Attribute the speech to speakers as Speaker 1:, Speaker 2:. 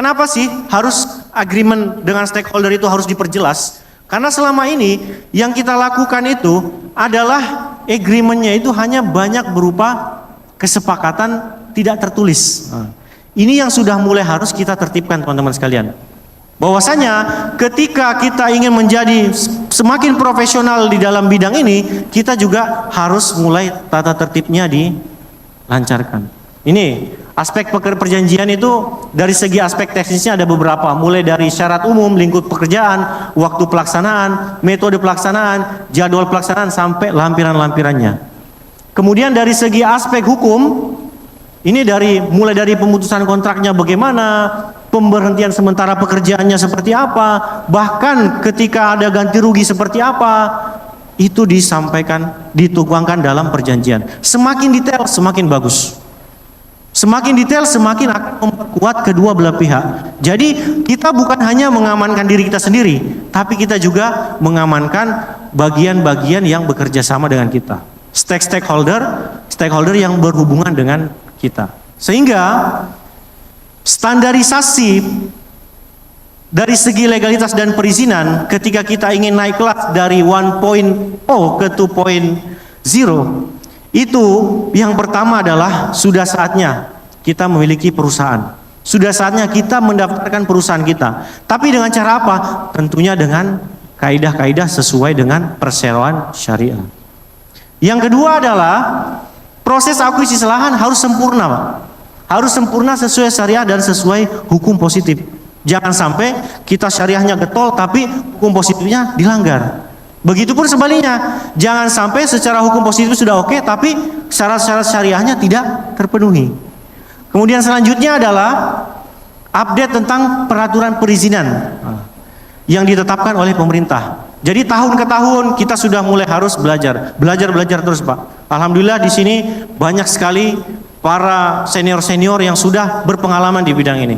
Speaker 1: Kenapa sih harus agreement dengan stakeholder itu harus diperjelas? Karena selama ini yang kita lakukan itu adalah agreementnya itu hanya banyak berupa kesepakatan tidak tertulis. Ini yang sudah mulai harus kita tertibkan teman-teman sekalian. Bahwasanya ketika kita ingin menjadi semakin profesional di dalam bidang ini, kita juga harus mulai tata tertibnya dilancarkan. Ini aspek perjanjian itu dari segi aspek teknisnya ada beberapa, mulai dari syarat umum, lingkup pekerjaan, waktu pelaksanaan, metode pelaksanaan, jadwal pelaksanaan, sampai lampiran-lampirannya. Kemudian dari segi aspek hukum, ini mulai dari pemutusan kontraknya bagaimana, pemberhentian sementara pekerjaannya seperti apa, bahkan ketika ada ganti rugi seperti apa, itu disampaikan, dituangkan dalam perjanjian. Semakin detail, semakin bagus. Semakin detail, semakin akan memperkuat kedua belah pihak. Jadi kita bukan hanya mengamankan diri kita sendiri, tapi kita juga mengamankan bagian-bagian yang bekerja sama dengan kita. Stakeholder yang berhubungan dengan kita. Sehingga standarisasi dari segi legalitas dan perizinan ketika kita ingin naik kelas dari 1.0 ke 2.0, itu yang pertama adalah sudah saatnya kita memiliki perusahaan. Sudah saatnya kita mendaftarkan perusahaan kita. Tapi dengan cara apa? Tentunya dengan kaidah-kaidah sesuai dengan perseroan syariah. Yang kedua adalah proses akuisisi lahan harus sempurna, Pak. Harus sempurna sesuai syariah dan sesuai hukum positif. Jangan sampai kita syariahnya getol tapi hukum positifnya dilanggar. Begitupun sebaliknya, jangan sampai secara hukum positif sudah oke tapi syarat-syarat syariahnya tidak terpenuhi. Kemudian selanjutnya adalah update tentang peraturan perizinan yang ditetapkan oleh pemerintah. Jadi tahun ke tahun kita sudah mulai harus belajar terus, Pak. Alhamdulillah di sini banyak sekali para senior-senior yang sudah berpengalaman di bidang ini.